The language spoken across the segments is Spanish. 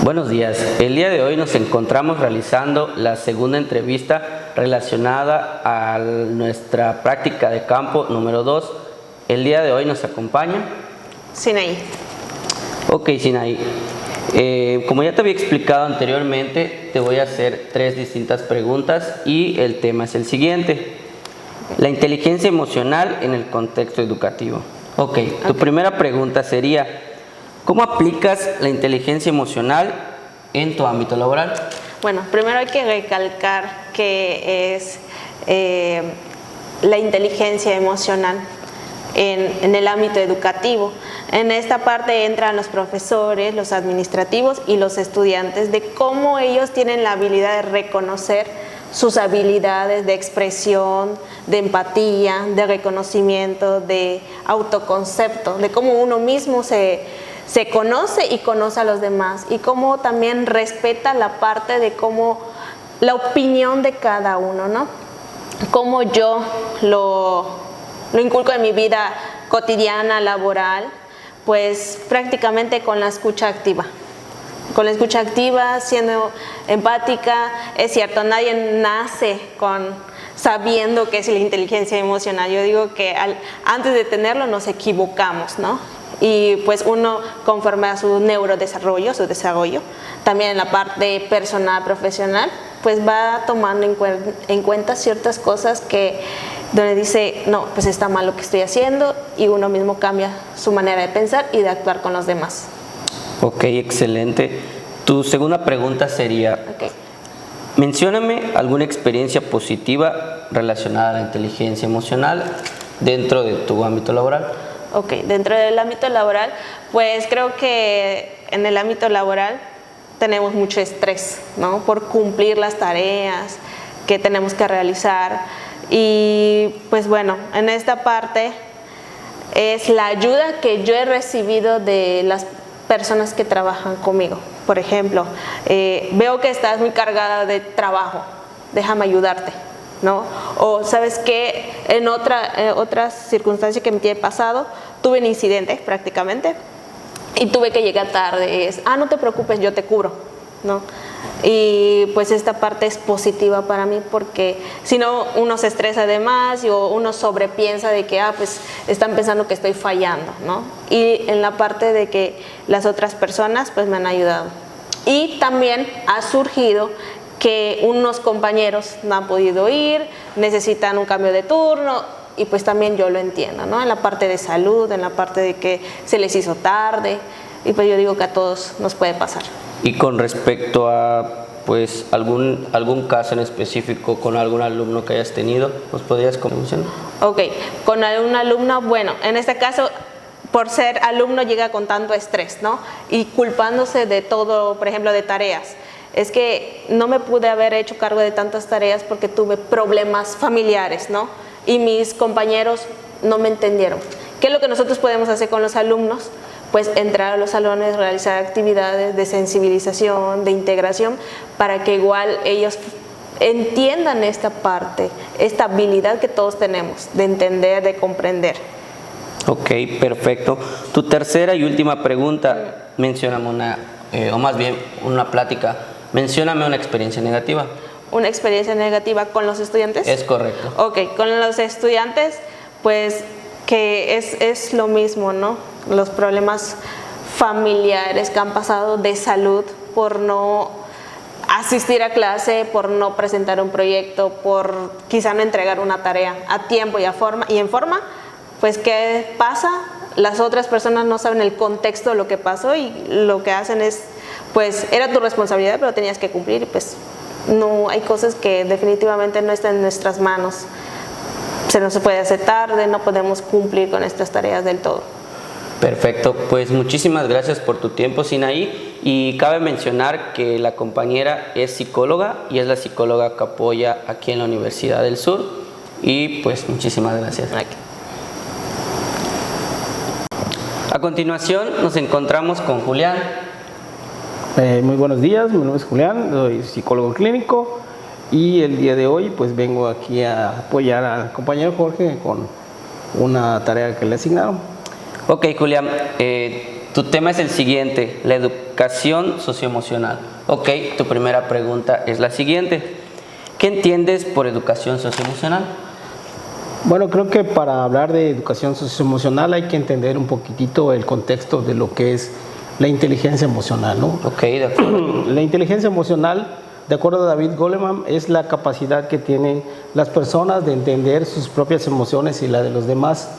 Buenos días. El día de hoy nos encontramos realizando la segunda entrevista relacionada a nuestra práctica de campo número 2. El día de hoy nos acompaña Sinaí. Ok, Sinaí. Como ya te había explicado anteriormente, te voy a hacer 3 distintas preguntas y el tema es el siguiente. La inteligencia emocional en el contexto educativo. Ok, tu primera pregunta sería, ¿cómo aplicas la inteligencia emocional en tu ámbito laboral? Bueno, primero hay que recalcar que es la inteligencia emocional en el ámbito educativo. En esta parte entran los profesores, los administrativos y los estudiantes, de cómo ellos tienen la habilidad de reconocer sus habilidades de expresión, de empatía, de reconocimiento, de autoconcepto, de cómo uno mismo se conoce y conoce a los demás, y cómo también respeta la parte de cómo la opinión de cada uno, ¿no? Cómo yo lo inculco en mi vida cotidiana, laboral, pues prácticamente con la escucha activa. Con la escucha activa, siendo empática. Es cierto, nadie nace sabiendo qué es la inteligencia emocional. Yo digo que antes de tenerlo nos equivocamos, ¿no? Y pues uno, conforme a su neurodesarrollo, su desarrollo, también en la parte personal, profesional, pues va tomando en cuenta ciertas cosas donde dice, no, pues está mal lo que estoy haciendo, y uno mismo cambia su manera de pensar y de actuar con los demás. Ok, excelente. Tu segunda pregunta sería, mencióname alguna experiencia positiva relacionada a la inteligencia emocional dentro de tu ámbito laboral. Ok, dentro del ámbito laboral, pues creo que en el ámbito laboral tenemos mucho estrés, ¿no? Por cumplir las tareas que tenemos que realizar. Y pues bueno, en esta parte es la ayuda que yo he recibido de las personas que trabajan conmigo. Por ejemplo, veo que estás muy cargada de trabajo, déjame ayudarte, ¿no? O sabes que en otras circunstancias que me tiene pasado, tuve un incidente prácticamente y tuve que llegar tarde. No te preocupes, yo te cubro, ¿no? Y pues esta parte es positiva para mí, porque si no uno se estresa de más, o uno sobrepiensa de que pues están pensando que estoy fallando, ¿no? Y en la parte de que las otras personas pues me han ayudado. Y también ha surgido que unos compañeros no han podido ir, necesitan un cambio de turno, y pues también yo lo entiendo, ¿no? En la parte de salud, en la parte de que se les hizo tarde, y pues yo digo que a todos nos puede pasar. Y con respecto a pues algún caso en específico con algún alumno que hayas tenido, ¿nos podrías mencionar? Ok, con algún alumno, bueno, en este caso, por ser alumno llega con tanto estrés, ¿no? Y culpándose de todo, por ejemplo, de tareas. Es que no me pude haber hecho cargo de tantas tareas porque tuve problemas familiares, ¿no? Y mis compañeros no me entendieron. ¿Qué es lo que nosotros podemos hacer con los alumnos? Pues entrar a los salones, realizar actividades de sensibilización, de integración, para que igual ellos entiendan esta parte, esta habilidad que todos tenemos de entender, de comprender. Ok, perfecto. Tu tercera y última pregunta, mencióname una plática, mencióname una experiencia negativa. ¿Una experiencia negativa con los estudiantes? Es correcto. Ok, con los estudiantes, pues que es lo mismo, ¿no? Los problemas familiares que han pasado de salud por no asistir a clase, por no presentar un proyecto, por quizá no entregar una tarea a tiempo y en forma, pues ¿qué pasa? Las otras personas no saben el contexto de lo que pasó, y lo que hacen es, pues era tu responsabilidad, pero tenías que cumplir, y pues no, hay cosas que definitivamente no están en nuestras manos. Se nos puede hacer tarde, no podemos cumplir con estas tareas del todo. Perfecto, pues muchísimas gracias por tu tiempo, Sinaí, y cabe mencionar que la compañera es psicóloga y es la psicóloga que apoya aquí en la Universidad del Sur, y pues muchísimas gracias. A continuación nos encontramos con Julián. Muy buenos días, mi nombre es Julián, soy psicólogo clínico, y el día de hoy pues vengo aquí a apoyar al compañero Jorge con una tarea que le asignaron. Ok, Julián, tu tema es el siguiente, la educación socioemocional. Ok, tu primera pregunta es la siguiente. ¿Qué entiendes por educación socioemocional? Bueno, creo que para hablar de educación socioemocional hay que entender un poquitito el contexto de lo que es la inteligencia emocional, ¿no? Ok, de acuerdo. La inteligencia emocional, de acuerdo a David Goleman, es la capacidad que tienen las personas de entender sus propias emociones y la de los demás.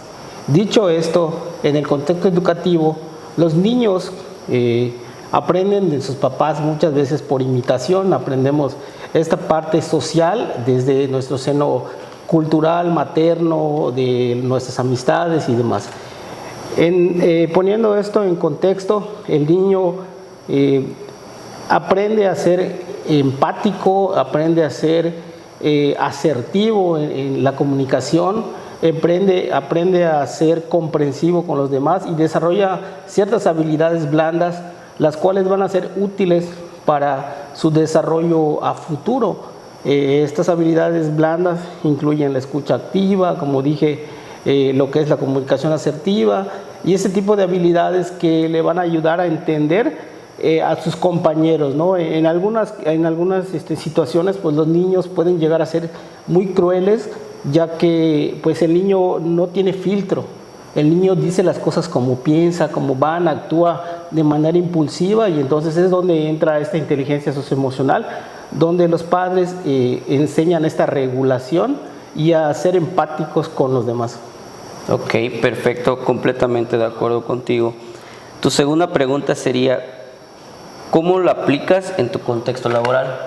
Dicho esto, en el contexto educativo, los niños aprenden de sus papás muchas veces por imitación, aprendemos esta parte social desde nuestro seno cultural, materno, de nuestras amistades y demás. Poniendo esto en contexto, el niño aprende a ser empático, aprende a ser asertivo en la comunicación, aprende a ser comprensivo con los demás y desarrolla ciertas habilidades blandas, las cuales van a ser útiles para su desarrollo a futuro. Estas habilidades blandas incluyen la escucha activa, como dije, lo que es la comunicación asertiva y ese tipo de habilidades que le van a ayudar a entender a sus compañeros, ¿no? En algunas situaciones, pues los niños pueden llegar a ser muy crueles, ya que pues el niño no tiene filtro. El niño dice las cosas como piensa, como van, actúa de manera impulsiva y entonces es donde entra esta inteligencia socioemocional, donde los padres enseñan esta regulación y a ser empáticos con los demás. Ok, perfecto, completamente de acuerdo contigo. Tu segunda pregunta sería, ¿cómo lo aplicas en tu contexto laboral?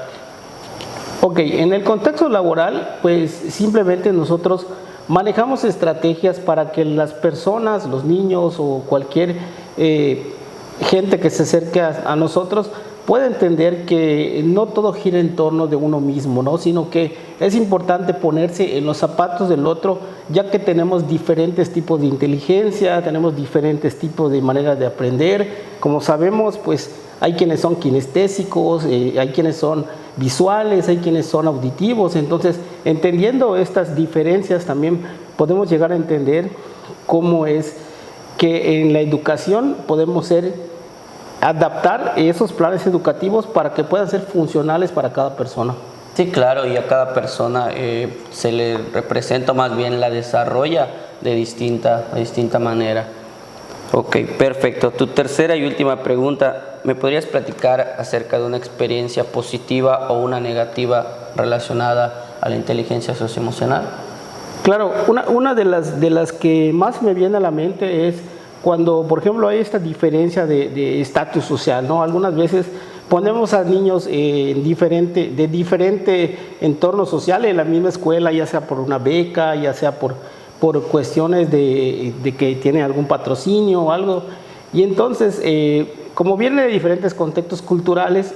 Ok, en el contexto laboral, pues simplemente nosotros manejamos estrategias para que las personas, los niños o cualquier gente que se acerque a nosotros pueda entender que no todo gira en torno de uno mismo, ¿no? Sino que es importante ponerse en los zapatos del otro, ya que tenemos diferentes tipos de inteligencia, tenemos diferentes tipos de maneras de aprender. Como sabemos, pues hay quienes son kinestésicos, hay quienes son visuales, hay quienes son auditivos. Entonces, entendiendo estas diferencias también podemos llegar a entender cómo es que en la educación podemos adaptar esos planes educativos para que puedan ser funcionales para cada persona. Sí, claro, y a cada persona se le representa, más bien la desarrolla de distinta manera. Ok, perfecto. Tu tercera y última pregunta, ¿me podrías platicar acerca de una experiencia positiva o una negativa relacionada a la inteligencia socioemocional? Claro, una de las que más me viene a la mente es cuando, por ejemplo, hay esta diferencia de estatus social, ¿no? Algunas veces ponemos a niños de diferente entorno social en la misma escuela, ya sea por una beca, ya sea por cuestiones de que tiene algún patrocinio o algo. Y entonces, como viene de diferentes contextos culturales,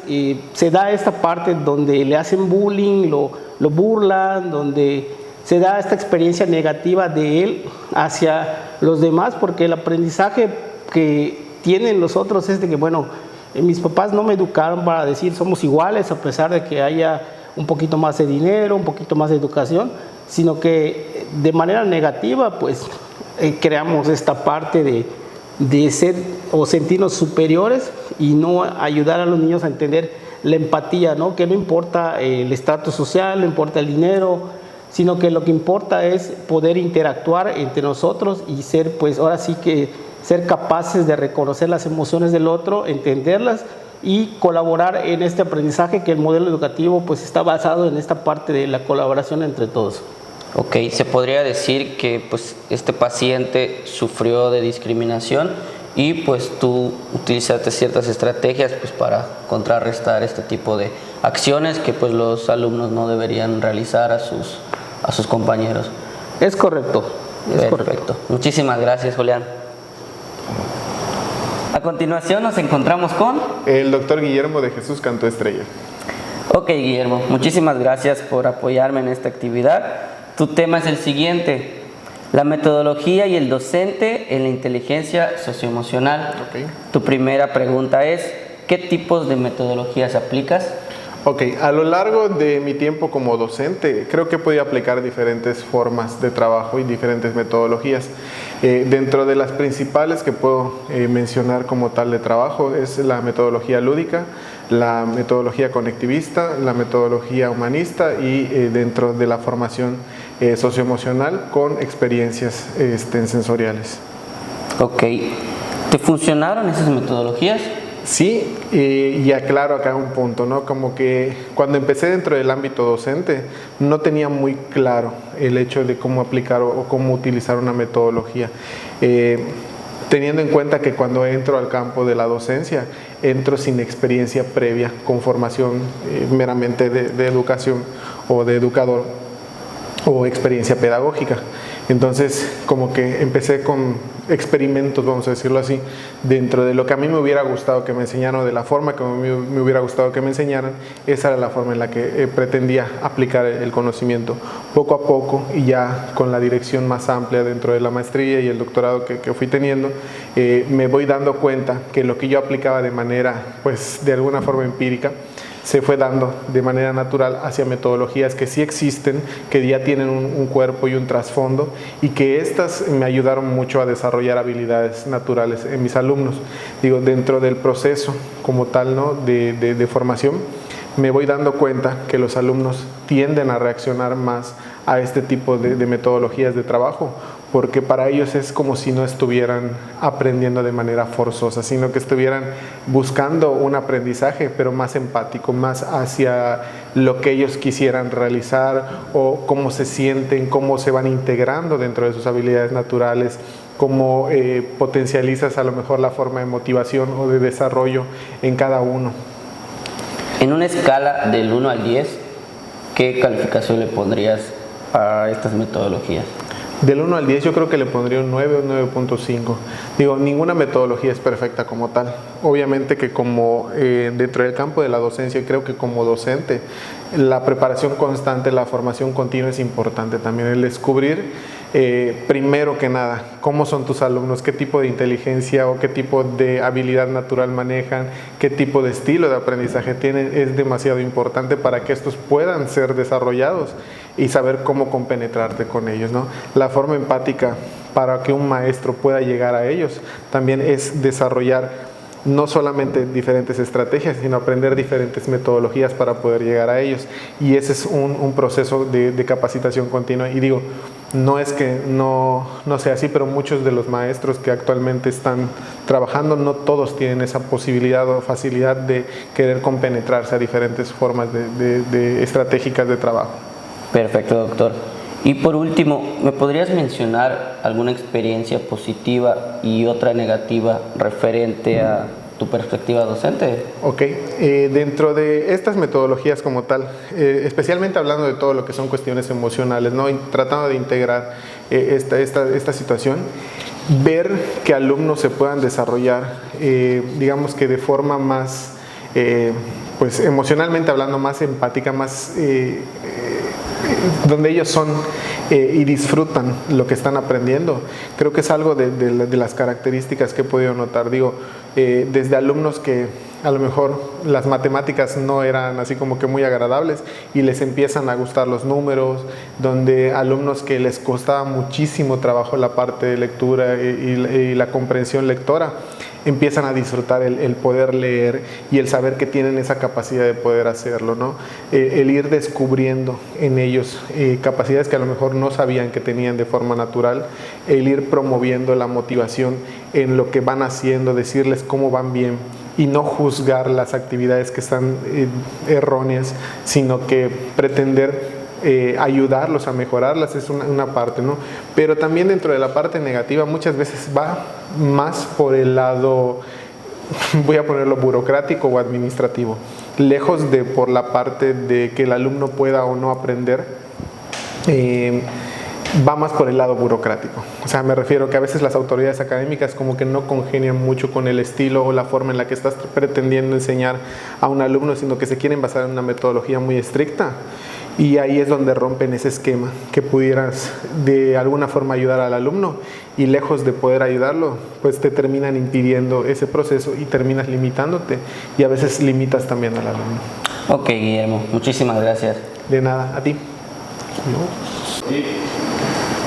se da esta parte donde le hacen bullying, lo burlan, donde se da esta experiencia negativa de él hacia los demás, porque el aprendizaje que tienen los otros es de que, bueno, mis papás no me educaron para decir somos iguales a pesar de que haya un poquito más de dinero, un poquito más de educación, sino que de manera negativa pues creamos esta parte de ser o sentirnos superiores y no ayudar a los niños a entender la empatía, ¿no? Que no importa el estatus social, no importa el dinero, sino que lo que importa es poder interactuar entre nosotros y ser, pues ahora sí que ser capaces de reconocer las emociones del otro, entenderlas y colaborar en este aprendizaje, que el modelo educativo pues está basado en esta parte de la colaboración entre todos. Ok, se podría decir que pues este paciente sufrió de discriminación y pues tú utilizaste ciertas estrategias pues para contrarrestar este tipo de acciones que pues los alumnos no deberían realizar a sus compañeros. Es correcto. Perfecto. Muchísimas gracias, Julián. A continuación nos encontramos con el doctor Guillermo de Jesús Cantó Estrella. Ok, Guillermo, muchísimas gracias por apoyarme en esta actividad. Tu tema es el siguiente: la metodología y el docente en la inteligencia socioemocional. Okay. Tu primera pregunta es, ¿qué tipos de metodologías aplicas? Ok, a lo largo de mi tiempo como docente, creo que he podido aplicar diferentes formas de trabajo y diferentes metodologías. Dentro de las principales que puedo mencionar como tal de trabajo es la metodología lúdica, la metodología conectivista, la metodología humanista y dentro de la formación socioemocional con experiencias sensoriales. Ok. ¿Te funcionaron esas metodologías? Sí, y aclaro acá un punto, ¿no? Como que cuando empecé dentro del ámbito docente no tenía muy claro el hecho de cómo aplicar o cómo utilizar una metodología. Teniendo en cuenta que cuando entro al campo de la docencia, entro sin experiencia previa, con formación meramente de educación o de educador o experiencia pedagógica. Entonces, como que empecé con experimentos, vamos a decirlo así, dentro de lo que a mí me hubiera gustado que me enseñaran, de la forma que me hubiera gustado que me enseñaran. Esa era la forma en la que pretendía aplicar el conocimiento. Poco a poco, y ya con la dirección más amplia dentro de la maestría y el doctorado que fui teniendo, me voy dando cuenta que lo que yo aplicaba de manera, pues de alguna forma empírica, se fue dando de manera natural hacia metodologías que sí existen, que ya tienen un cuerpo y un trasfondo, y que estas me ayudaron mucho a desarrollar habilidades naturales en mis alumnos. Digo, dentro del proceso como tal, ¿no? de formación, me voy dando cuenta que los alumnos tienden a reaccionar más a este tipo de metodologías de trabajo, porque para ellos es como si no estuvieran aprendiendo de manera forzosa, sino que estuvieran buscando un aprendizaje, pero más empático, más hacia lo que ellos quisieran realizar o cómo se sienten, cómo se van integrando dentro de sus habilidades naturales, cómo potencializas a lo mejor la forma de motivación o de desarrollo en cada uno. En una escala del 1 al 10, ¿qué calificación le pondrías a estas metodologías? Del 1 al 10 yo creo que le pondría un 9 o 9.5. Digo, ninguna metodología es perfecta como tal. Obviamente que como dentro del campo de la docencia, creo que como docente, la preparación constante, la formación continua es importante también. El descubrir, primero que nada, cómo son tus alumnos, qué tipo de inteligencia o qué tipo de habilidad natural manejan, qué tipo de estilo de aprendizaje tienen, es demasiado importante para que estos puedan ser desarrollados y saber cómo compenetrarte con ellos, ¿no? La forma empática para que un maestro pueda llegar a ellos también es desarrollar no solamente diferentes estrategias, sino aprender diferentes metodologías para poder llegar a ellos. Y ese es un proceso de capacitación continua. Y digo, no es que no sea así, pero muchos de los maestros que actualmente están trabajando, no todos tienen esa posibilidad o facilidad de querer compenetrarse a diferentes formas de estratégicas de trabajo. Perfecto, doctor. Y por último, ¿me podrías mencionar alguna experiencia positiva y otra negativa referente a tu perspectiva docente? Ok, dentro de estas metodologías como tal, especialmente hablando de todo lo que son cuestiones emocionales, ¿no? Tratando de integrar esta situación, ver que alumnos se puedan desarrollar, digamos que de forma más, pues emocionalmente hablando, más empática, más donde ellos son y disfrutan lo que están aprendiendo. Creo que es algo de las características que he podido notar. Digo, desde alumnos que a lo mejor las matemáticas no eran así como que muy agradables y les empiezan a gustar los números, donde alumnos que les costaba muchísimo trabajo la parte de lectura y la comprensión lectora, empiezan a disfrutar el poder leer y el saber que tienen esa capacidad de poder hacerlo, ¿no? El ir descubriendo en ellos capacidades que a lo mejor no sabían que tenían de forma natural, el ir promoviendo la motivación en lo que van haciendo, decirles cómo van bien y no juzgar las actividades que están erróneas, sino que pretender ayudarlos a mejorarlas es una parte, ¿no? Pero también dentro de la parte negativa muchas veces va más por el lado, voy a ponerlo burocrático o administrativo, lejos de por la parte de que el alumno pueda o no aprender, va más por el lado burocrático. O sea, me refiero que a veces las autoridades académicas como que no congenian mucho con el estilo o la forma en la que estás pretendiendo enseñar a un alumno, sino que se quieren basar en una metodología muy estricta. Y ahí es donde rompen ese esquema, que pudieras de alguna forma ayudar al alumno y lejos de poder ayudarlo, pues te terminan impidiendo ese proceso y terminas limitándote y a veces limitas también al alumno. Ok, Guillermo, muchísimas gracias. De nada, a ti.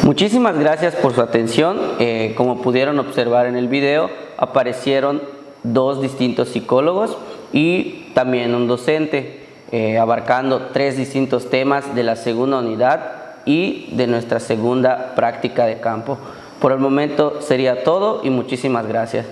Muchísimas gracias por su atención. Como pudieron observar en el video, aparecieron 2 distintos psicólogos y también un docente, abarcando 3 distintos temas de la segunda unidad y de nuestra segunda práctica de campo. Por el momento sería todo y muchísimas gracias.